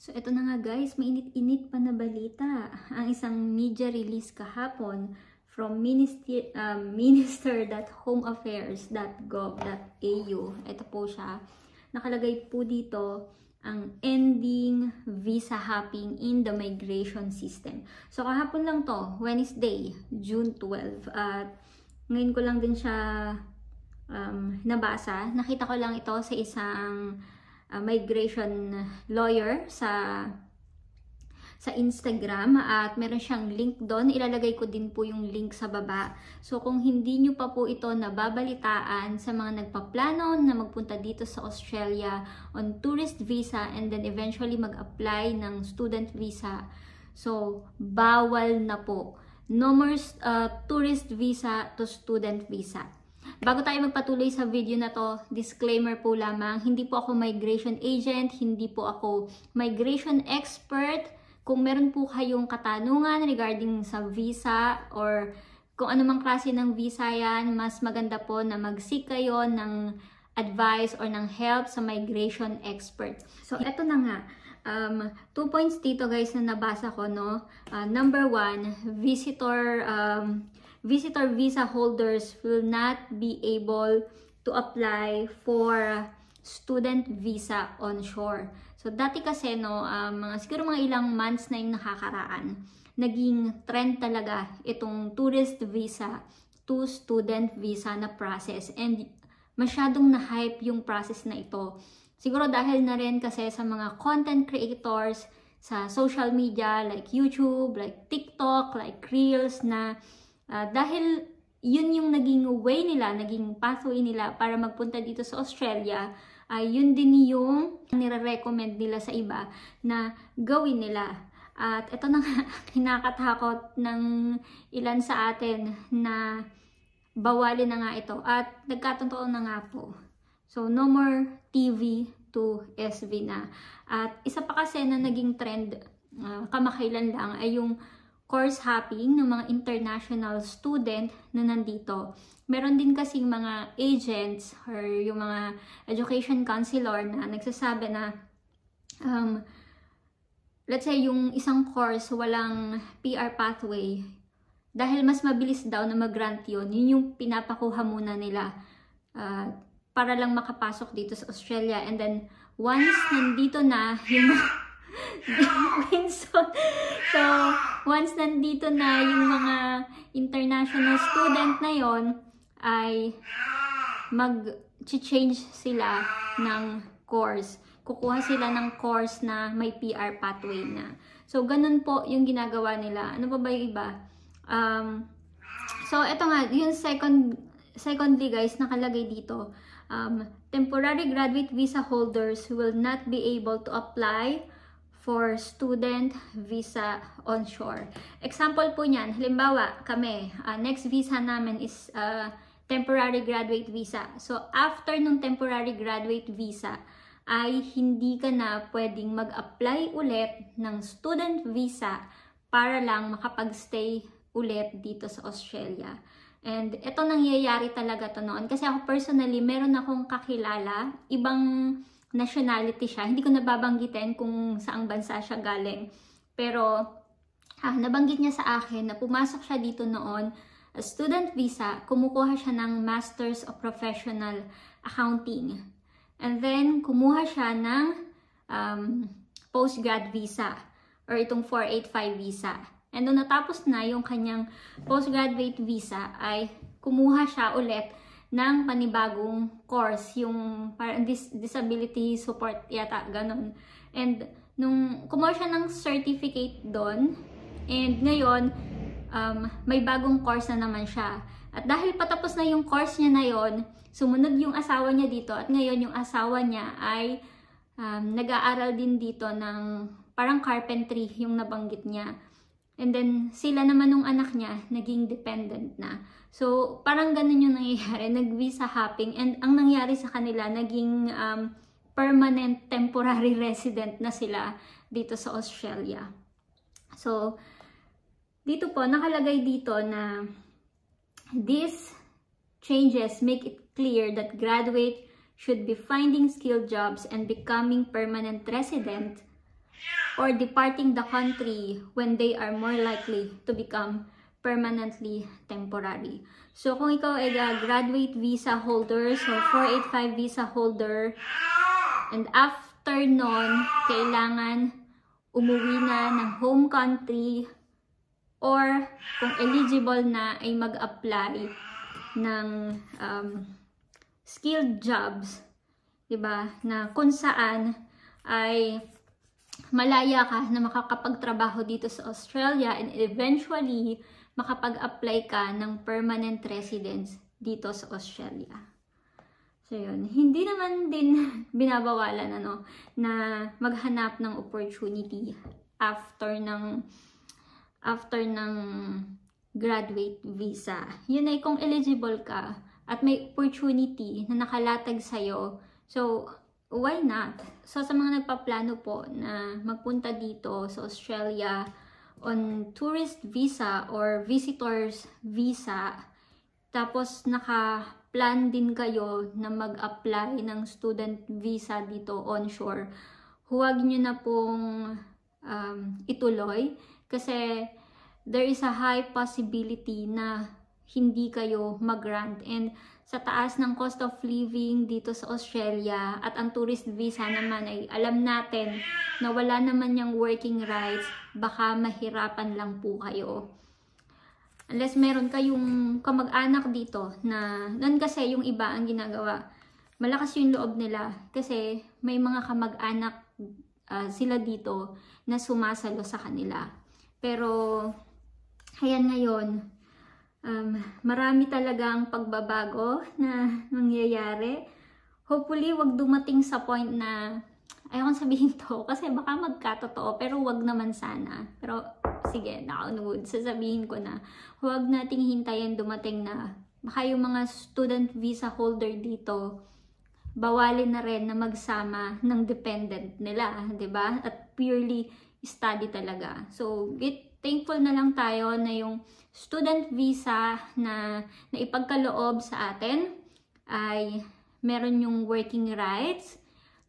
So, ito na nga guys, may init-init pa na balita. Ang isang media release kahapon from minister.homeaffairs.gov.au. Ito po siya. Nakalagay po dito ang ending visa hopping in the migration system. So, kahapon lang to, Wednesday, June 12. At ngayon ko lang din siya nabasa. Nakita ko lang ito sa isang migration lawyer sa Instagram at meron siyang link doon. Ilalagay ko din po yung link sa baba. So kung hindi nyo pa po ito nababalitaan sa mga nagpaplano na magpunta dito sa Australia on tourist visa and then eventually mag-apply ng student visa, so bawal na po. No more tourist visa to student visa. Bago tayo magpatuloy sa video na to, disclaimer po lamang, hindi po ako migration agent, hindi po ako migration expert. Kung meron po kayong katanungan regarding sa visa or kung anumang klase ng visa yan, mas maganda po na mag-seek kayo ng advice or ng help sa migration expert. So, eto na nga. 2 points dito guys na nabasa ko, no? Number 1, visitor visa holders will not be able to apply for student visa onshore. So, dati kasi, no, siguro mga ilang months na yung nakakaraan, naging trend talaga itong tourist visa to student visa na process. And masyadong na-hype yung process na ito. Siguro dahil na rin kasi sa mga content creators sa social media like YouTube, like TikTok, like Reels na dahil yun yung naging way nila, naging pathway nila para magpunta dito sa Australia, yun din yung nire-recommend nila sa iba na gawin nila. At ito na nga, kinakatakot ng ilan sa atin na bawalin na nga ito. At nagkatotoo na nga po. So, no more TV to SV na. At isa pa kasi na naging trend kamakailan lang ay yung course hopping ng mga international student na nandito. Meron din kasing mga agents or yung mga education counselor na nagsasabi na let's say yung isang course walang PR pathway, dahil mas mabilis daw na mag-grant yun yung pinapakuha muna nila para lang makapasok dito sa Australia. And then once nandito na yung so once nandito na yung mga international student na yon, ay mag-change sila ng course. Kukuha sila ng course na may PR pathway na. So ganun po yung ginagawa nila. Ano pa ba yung iba? So ito nga, yung secondly guys, nakalagay dito, temporary graduate visa holders will not be able to apply for student visa onshore. Example po niyan, halimbawa kami, next visa namin is temporary graduate visa. So after nung temporary graduate visa, ay hindi ka na pwedeng mag-apply ulit ng student visa para lang makapag-stay ulit dito sa Australia. And ito nangyayari talaga to noon. Kasi ako personally, meron akong kakilala, ibang nationality siya. Hindi ko nababanggitin kung saang bansa siya galing. Pero nabanggit niya sa akin na pumasok siya dito noon, student visa, kumukuha siya ng Masters of Professional Accounting. And then, kumuha siya ng postgrad visa or itong 485 visa. And nung natapos na yung kanyang postgraduate visa, ay kumuha siya ulit ng panibagong course, yung parang disability support yata, ganun. And nung kumuha siya ng certificate doon, and ngayon, may bagong course na naman siya. At dahil patapos na yung course niya na yon, sumunod yung asawa niya dito, at ngayon yung asawa niya ay nag-aaral din dito ng parang carpentry, yung nabanggit niya. And then, sila naman nung anak niya, naging dependent na. So, parang ganun yung nangyayari, nag-visa hopping. And ang nangyari sa kanila, naging permanent temporary resident na sila dito sa Australia. So, dito po, nakalagay dito na these changes make it clear that graduate should be finding skilled jobs and becoming permanent resident or departing the country when they are more likely to become permanently temporary. So kung ikaw ay graduate visa holder, so 485 visa holder, and after nun, kailangan umuwi na ng home country, or kung eligible na ay mag-apply ng skilled jobs, diba? Na kung saan ay malaya ka na makakapagtrabaho dito sa Australia and eventually makapag-apply ka ng permanent residence dito sa Australia. So yun, hindi naman din binabawalan na maghanap ng opportunity after ng graduate visa. Yun ay kung eligible ka at may opportunity na nakalatag sa'yo. So, why not? So, sa mga nagpaplano po na magpunta dito sa Australia on tourist visa or visitors visa, tapos naka-plan din kayo na mag-apply ng student visa dito onshore, huwag nyo na pong ituloy kasi there is a high possibility na hindi kayo mag-grant. And sa taas ng cost of living dito sa Australia at ang tourist visa naman ay alam natin na wala naman yung working rights, baka mahirapan lang po kayo. Unless meron kayong kamag-anak dito na, nun kasi yung iba ang ginagawa, malakas yung loob nila kasi may mga kamag-anak sila dito na sumasalo sa kanila. Pero, ayan ngayon, marami talagang pagbabago na nangyayari. Hopefully, wag dumating sa point na, ayaw kong sabihin to, kasi baka magkatotoo, pero wag naman sana. Pero, sige, nakaunod, sasabihin ko na, huwag nating hintayin dumating na, baka yung mga student visa holder dito, bawalin na rin na magsama ng dependent nila, 'di ba? At purely study talaga. So, thankful na lang tayo na yung student visa na ipagkaloob sa atin ay meron yung working rights.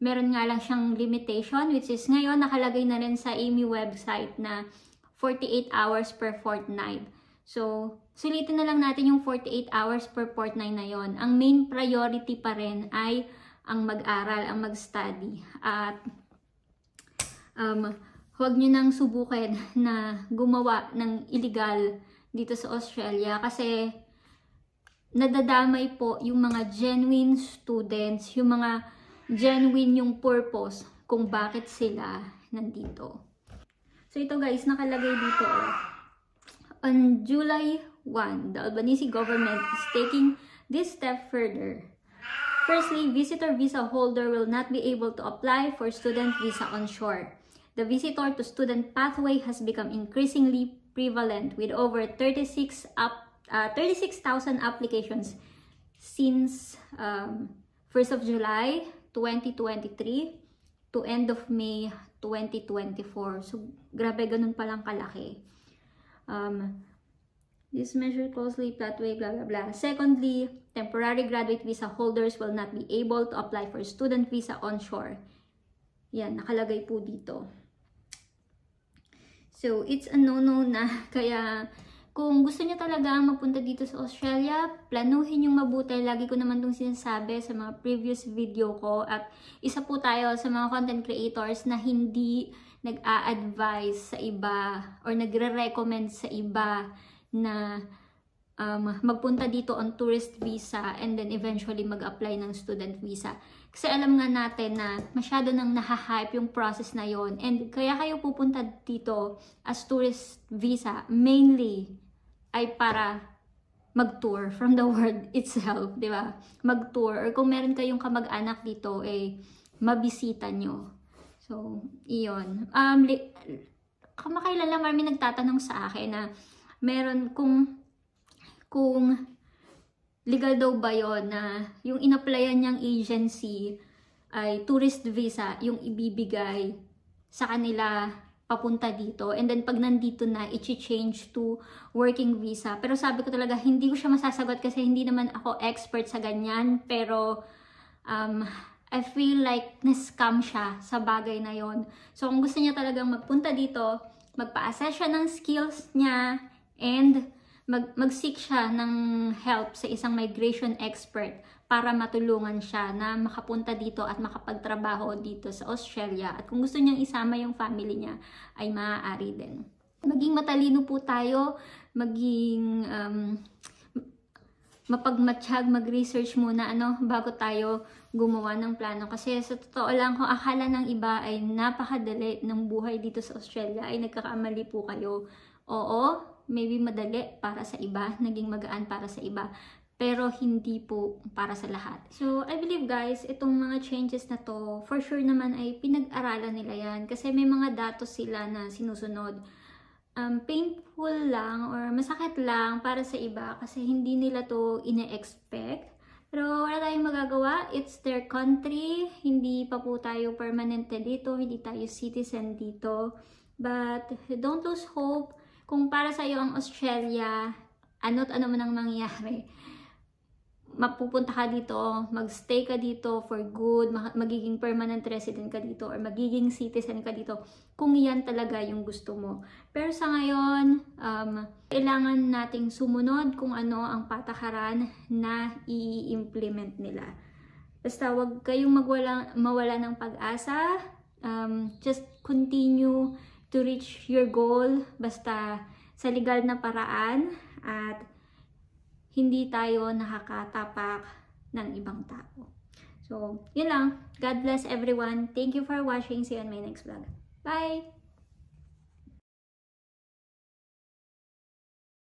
Meron nga lang siyang limitation, which is ngayon nakalagay na rin sa AAMI website na 48 hours per fortnight. So, sulitin na lang natin yung 48 hours per fortnight na yon. Ang main priority pa rin ay ang mag-aral, ang mag-study. At huwag nyo nang subukin na gumawa ng illegal dito sa Australia kasi nadadamay po yung mga genuine students, yung mga genuine yung purpose kung bakit sila nandito. So ito guys, nakalagay dito. On July 1, the Albanese government is taking this step further. Firstly, visitor visa holder will not be able to apply for student visa onshore. The visitor to student pathway has become increasingly prevalent with over 36,000 applications since 1st of July 2023 to end of May 2024. So, grabe, ganun palang kalaki. This measure closely pathway, blah, blah, blah. Secondly, temporary graduate visa holders will not be able to apply for student visa onshore. Yan, nakalagay po dito. So, it's a no-no na. Kaya, kung gusto niyo talaga magpunta dito sa Australia, planuhin yung mabuti. Lagi ko naman itong sinasabi sa mga previous video ko. At isa po tayo sa mga content creators na hindi nag-a-advise sa iba or nagre-recommend sa iba na magpunta dito on tourist visa and then eventually mag-apply ng student visa. Kasi alam nga natin na masyado nang nahahype yung process na yon. And kaya kayo pupunta dito as tourist visa mainly ay para mag-tour from the word itself, di ba? Mag-tour. Or kung meron kayong kamag-anak dito, mabisita nyo. So, iyon. Kamakailan lang marami nagtatanong sa akin na meron kung legal daw ba yon na yung in-applyan niyang agency ay tourist visa yung ibibigay sa kanila papunta dito. And then pag nandito na, i-change to working visa. Pero sabi ko talaga, hindi ko siya masasagot kasi hindi naman ako expert sa ganyan. Pero I feel like na-scam siya sa bagay na yon. So, kung gusto niya talagang magpunta dito, magpa-assess siya ng skills niya, and mag-seek siya ng help sa isang migration expert para matulungan siya na makapunta dito at makapagtrabaho dito sa Australia. At kung gusto niyang isama yung family niya, ay maaari din. Maging matalino po tayo, maging mapagmatsyag, mag-research muna bago tayo gumawa ng plano. Kasi sa totoo lang, kung akala ng iba ay napakadali ng buhay dito sa Australia, ay nagkakamali po kayo. Oo, maybe madali para sa iba, naging magaan para sa iba, pero hindi po para sa lahat. So, I believe guys, itong mga changes na to, for sure naman ay pinag-aralan nila yan. Kasi may mga datos sila na sinusunod. Painful lang or masakit lang para sa iba kasi hindi nila to ine-expect. Pero wala tayong magagawa. It's their country. Hindi pa po tayo permanente dito. Hindi tayo citizen dito. But don't lose hope. Kung para sa iyo ang Australia, ano't ano man ang mangyayari, mapupunta ka dito, magstay ka dito for good, magiging permanent resident ka dito, or magiging citizen ka dito, kung yan talaga yung gusto mo. Pero sa ngayon, kailangan nating sumunod kung ano ang patakaran na i-implement nila. Basta wag kayong mawala ng pag-asa. Just continue to reach your goal, basta sa legal na paraan, at hindi tayo nakakatapak ng ibang tao. So, yun lang. God bless everyone. Thank you for watching. See you on my next vlog. Bye!